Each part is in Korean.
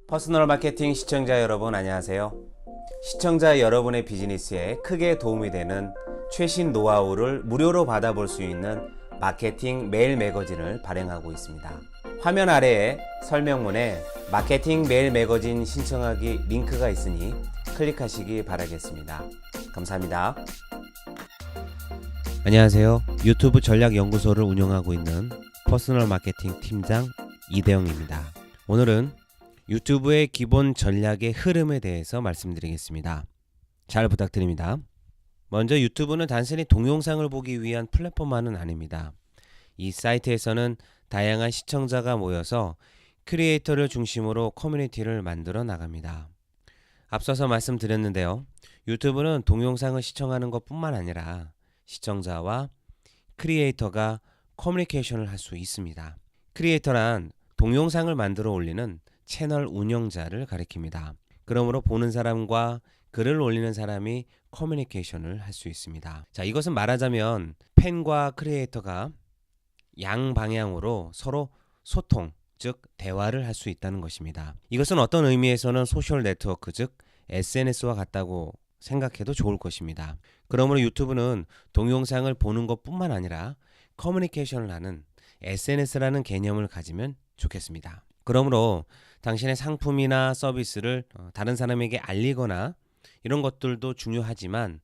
퍼스널 마케팅 시청자 여러분 안녕하세요. 시청자 여러분의 비즈니스에 크게 도움이 되는 최신 노하우를 무료로 받아볼 수 있는 마케팅 메일 매거진을 발행하고 있습니다. 화면 아래에 설명문에 마케팅 메일 매거진 신청하기 링크가 있으니 클릭하시기 바라겠습니다. 감사합니다. 안녕하세요. 유튜브 전략연구소를 운영하고 있는 퍼스널 마케팅 팀장 이대영입니다. 오늘은 유튜브의 기본 전략의 흐름에 대해서 말씀드리겠습니다. 잘 부탁드립니다. 먼저 유튜브는 단순히 동영상을 보기 위한 플랫폼만은 아닙니다. 이 사이트에서는 다양한 시청자가 모여서 크리에이터를 중심으로 커뮤니티를 만들어 나갑니다. 앞서서 말씀드렸는데요. 유튜브는 동영상을 시청하는 것뿐만 아니라 시청자와 크리에이터가 커뮤니케이션을 할 수 있습니다. 크리에이터란 동영상을 만들어 올리는 채널 운영자를 가리킵니다. 그러므로 보는 사람과 글을 올리는 사람이 커뮤니케이션을 할 수 있습니다. 자, 이것은 말하자면 팬과 크리에이터가 양방향으로 서로 소통, 즉 대화를 할 수 있다는 것입니다. 이것은 어떤 의미에서는 소셜 네트워크, 즉 SNS와 같다고 생각해도 좋을 것입니다. 그러므로 유튜브는 동영상을 보는 것뿐만 아니라 커뮤니케이션을 하는 SNS라는 개념을 가지면 좋겠습니다. 그러므로 당신의 상품이나 서비스를 다른 사람에게 알리거나 이런 것들도 중요하지만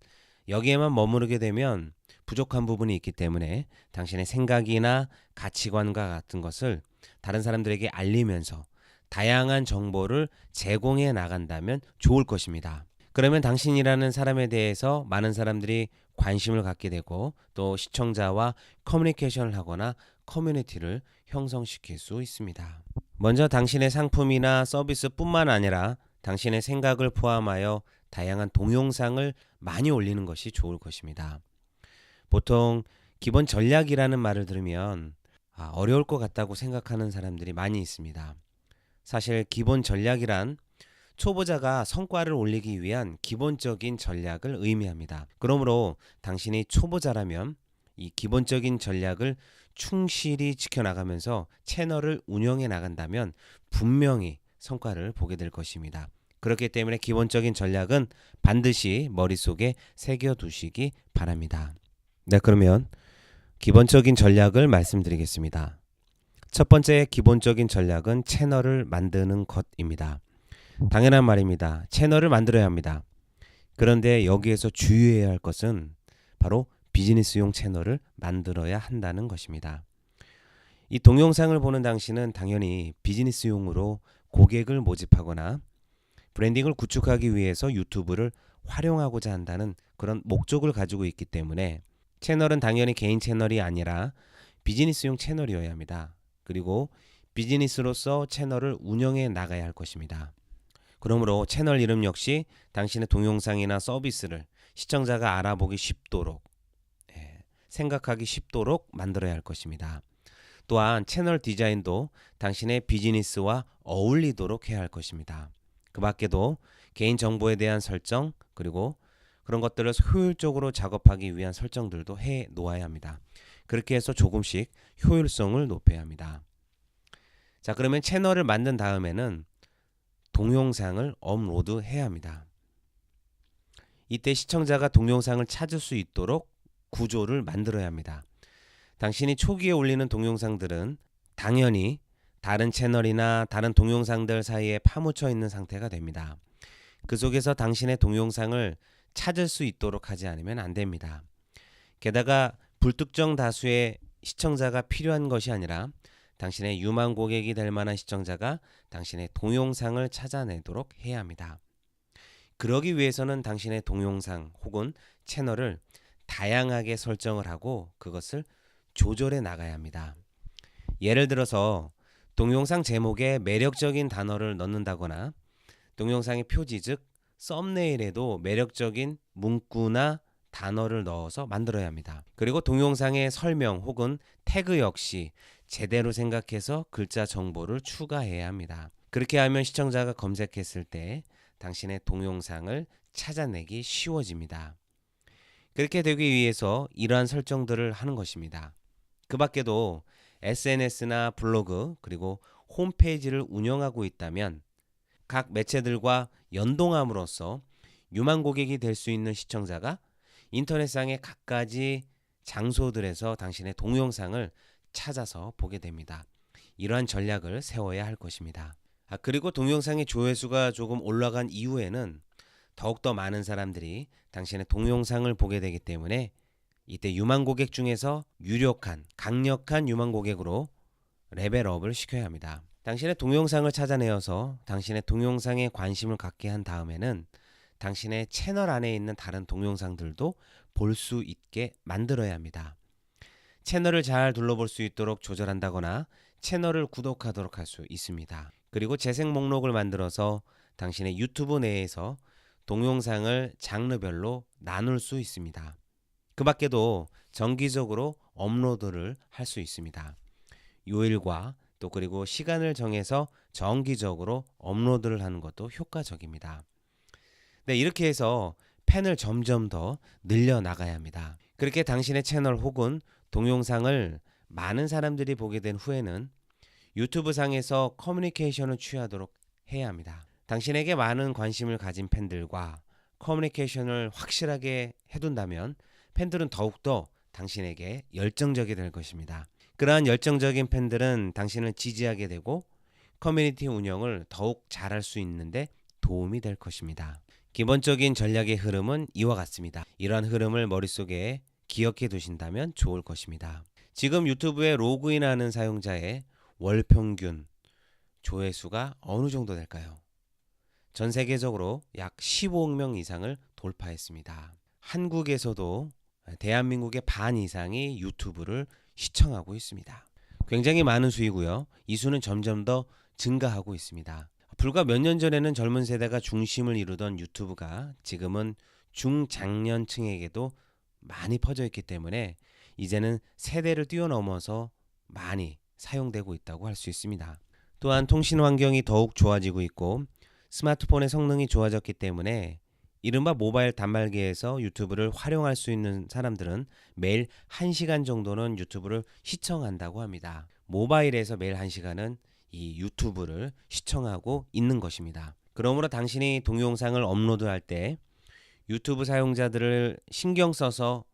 여기에만 머무르게 되면 부족한 부분이 있기 때문에 당신의 생각이나 가치관과 같은 것을 다른 사람들에게 알리면서 다양한 정보를 제공해 나간다면 좋을 것입니다. 그러면 당신이라는 사람에 대해서 많은 사람들이 관심을 갖게 되고 또 시청자와 커뮤니케이션을 하거나 커뮤니티를 형성시킬 수 있습니다. 먼저 당신의 상품이나 서비스뿐만 아니라 당신의 생각을 포함하여 다양한 동영상을 많이 올리는 것이 좋을 것입니다. 보통 기본 전략이라는 말을 들으면 어려울 것 같다고 생각하는 사람들이 많이 있습니다. 사실 기본 전략이란 초보자가 성과를 올리기 위한 기본적인 전략을 의미합니다. 그러므로 당신이 초보자라면 이 기본적인 전략을 충실히 지켜나가면서 채널을 운영해 나간다면 분명히 성과를 보게 될 것입니다. 그렇기 때문에 기본적인 전략은 반드시 머릿속에 새겨두시기 바랍니다. 네, 그러면 기본적인 전략을 말씀드리겠습니다. 첫 번째 기본적인 전략은 채널을 만드는 것입니다. 당연한 말입니다. 채널을 만들어야 합니다. 그런데 여기에서 주의해야 할 것은 바로 비즈니스용 채널을 만들어야 한다는 것입니다. 이 동영상을 보는 당신은 당연히 비즈니스용으로 고객을 모집하거나 브랜딩을 구축하기 위해서 유튜브를 활용하고자 한다는 그런 목적을 가지고 있기 때문에 채널은 당연히 개인 채널이 아니라 비즈니스용 채널이어야 합니다. 그리고 비즈니스로서 채널을 운영해 나가야 할 것입니다. 그러므로 채널 이름 역시 당신의 동영상이나 서비스를 시청자가 알아보기 쉽도록 생각하기 쉽도록 만들어야 할 것입니다. 또한 채널 디자인도 당신의 비즈니스와 어울리도록 해야 할 것입니다. 그 밖에도 개인 정보에 대한 설정 그리고 그런 것들을 효율적으로 작업하기 위한 설정들도 해 놓아야 합니다. 그렇게 해서 조금씩 효율성을 높여야 합니다. 자, 그러면 채널을 만든 다음에는 동영상을 업로드해야 합니다. 이때 시청자가 동영상을 찾을 수 있도록 구조를 만들어야 합니다. 당신이 초기에 올리는 동영상들은 당연히 다른 채널이나 다른 동영상들 사이에 파묻혀 있는 상태가 됩니다. 그 속에서 당신의 동영상을 찾을 수 있도록 하지 않으면 안 됩니다. 게다가 불특정 다수의 시청자가 필요한 것이 아니라 당신의 유망 고객이 될 만한 시청자가 당신의 동영상을 찾아내도록 해야 합니다. 그러기 위해서는 당신의 동영상 혹은 채널을 다양하게 설정을 하고 그것을 조절해 나가야 합니다. 예를 들어서 동영상 제목에 매력적인 단어를 넣는다거나 동영상의 표지 즉 썸네일에도 매력적인 문구나 단어를 넣어서 만들어야 합니다. 그리고 동영상의 설명 혹은 태그 역시 제대로 생각해서 글자 정보를 추가해야 합니다. 그렇게 하면 시청자가 검색했을 때 당신의 동영상을 찾아내기 쉬워집니다. 그렇게 되기 위해서 이러한 설정들을 하는 것입니다. 그 밖에도 SNS나 블로그 그리고 홈페이지를 운영하고 있다면 각 매체들과 연동함으로써 유망 고객이 될 수 있는 시청자가 인터넷상의 각가지 장소들에서 당신의 동영상을 찾아서 보게 됩니다. 이러한 전략을 세워야 할 것입니다. 그리고 동영상의 조회수가 조금 올라간 이후에는 더욱더 많은 사람들이 당신의 동영상을 보게 되기 때문에 이때 유망 고객 중에서 유력한 강력한 유망 고객으로 레벨업을 시켜야 합니다. 당신의 동영상을 찾아내어서 당신의 동영상에 관심을 갖게 한 다음에는 당신의 채널 안에 있는 다른 동영상들도 볼 수 있게 만들어야 합니다. 채널을 잘 둘러볼 수 있도록 조절한다거나 채널을 구독하도록 할 수 있습니다. 그리고 재생 목록을 만들어서 당신의 유튜브 내에서 동영상을 장르별로 나눌 수 있습니다. 그 밖에도 정기적으로 업로드를 할 수 있습니다. 요일과 또 그리고 시간을 정해서 정기적으로 업로드를 하는 것도 효과적입니다. 네, 이렇게 해서 팬을 점점 더 늘려 나가야 합니다. 그렇게 당신의 채널 혹은 동영상을 많은 사람들이 보게 된 후에는 유튜브 상에서 커뮤니케이션을 취하도록 해야 합니다. 당신에게 많은 관심을 가진 팬들과 커뮤니케이션을 확실하게 해둔다면 팬들은 더욱더 당신에게 열정적이 될 것입니다. 그러한 열정적인 팬들은 당신을 지지하게 되고 커뮤니티 운영을 더욱 잘할 수 있는데 도움이 될 것입니다. 기본적인 전략의 흐름은 이와 같습니다. 이러한 흐름을 머릿속에 기억해 두신다면 좋을 것입니다. 지금 유튜브에 로그인하는 사용자의 월 평균 조회수가 어느 정도 될까요? 전 세계적으로 약 15억 명 이상을 돌파했습니다. 한국에서도 대한민국의 반 이상이 유튜브를 시청하고 있습니다. 굉장히 많은 수이고요. 이 수는 점점 더 증가하고 있습니다. 불과 몇 년 전에는 젊은 세대가 중심을 이루던 유튜브가 지금은 중장년층에게도 많이 퍼져 있기 때문에 이제는 세대를 뛰어넘어서 많이 사용되고 있다고 할 수 있습니다. 또한 통신 환경이 더욱 좋아지고 있고 스마트폰의 성능이 좋아졌기 때문에 이른바 모바일 단말기에서 유튜브를 활용할 수 있는 사람들은 매일 1시간 정도는 유튜브를 시청한다고 합니다. 모바일에서 매일 1시간은 이 유튜브를 시청하고 있는 것입니다. 그러므로 당신이 동영상을 업로드할 때 유튜브 사용자들을 신경 써서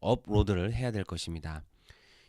업로드를 해야 될 것입니다.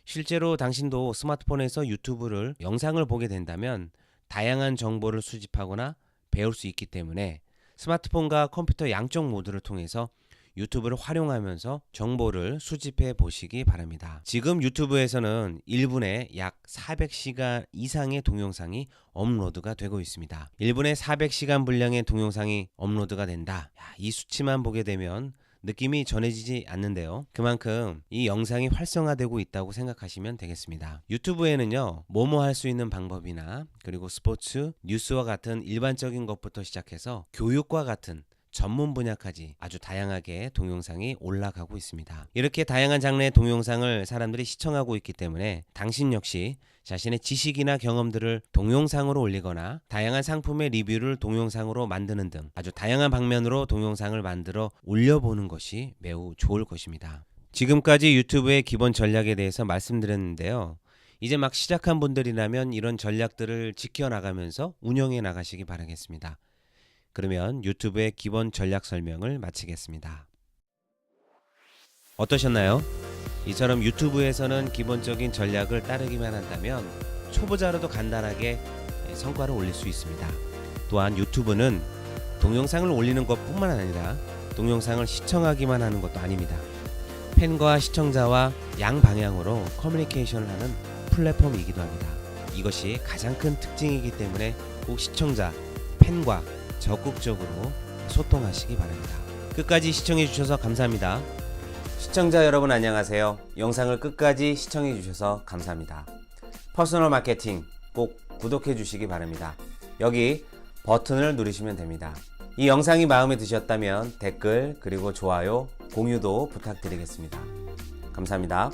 실제로 당신도 스마트폰에서 유튜브를 영상을 보게 된다면 다양한 정보를 수집하거나 배울 수 있기 때문에 스마트폰과 컴퓨터 양쪽 모드를 통해서 유튜브를 활용하면서 정보를 수집해 보시기 바랍니다. 지금 유튜브에서는 1분에 약 400시간 이상의 동영상이 업로드가 되고 있습니다. 1분에 400시간 분량의 동영상이 업로드가 된다. 이 수치만 보게 되면 느낌이 전해지지 않는데요. 그만큼 이 영상이 활성화되고 있다고 생각하시면 되겠습니다. 유튜브에는요, 뭐뭐 할 수 있는 방법이나 그리고 스포츠, 뉴스와 같은 일반적인 것부터 시작해서 교육과 같은 전문 분야까지 아주 다양하게 동영상이 올라가고 있습니다. 이렇게 다양한 장르의 동영상을 사람들이 시청하고 있기 때문에 당신 역시 자신의 지식이나 경험들을 동영상으로 올리거나 다양한 상품의 리뷰를 동영상으로 만드는 등 아주 다양한 방면으로 동영상을 만들어 올려보는 것이 매우 좋을 것입니다. 지금까지 유튜브의 기본 전략에 대해서 말씀드렸는데요. 이제 막 시작한 분들이라면 이런 전략들을 지켜나가면서 운영해 나가시기 바라겠습니다. 그러면 유튜브의 기본 전략 설명을 마치겠습니다. 어떠셨나요? 이처럼 유튜브에서는 기본적인 전략을 따르기만 한다면 초보자로도 간단하게 성과를 올릴 수 있습니다. 또한 유튜브는 동영상을 올리는 것뿐만 아니라 동영상을 시청하기만 하는 것도 아닙니다. 팬과 시청자와 양방향으로 커뮤니케이션을 하는 플랫폼이기도 합니다. 이것이 가장 큰 특징이기 때문에 꼭 시청자, 팬과 적극적으로 소통하시기 바랍니다. 끝까지 시청해 주셔서 감사합니다. 시청자 여러분 안녕하세요. 영상을 끝까지 시청해 주셔서 감사합니다. 퍼스널 마케팅 꼭 구독해 주시기 바랍니다. 여기 버튼을 누르시면 됩니다. 이 영상이 마음에 드셨다면 댓글 그리고 좋아요, 공유도 부탁드리겠습니다. 감사합니다.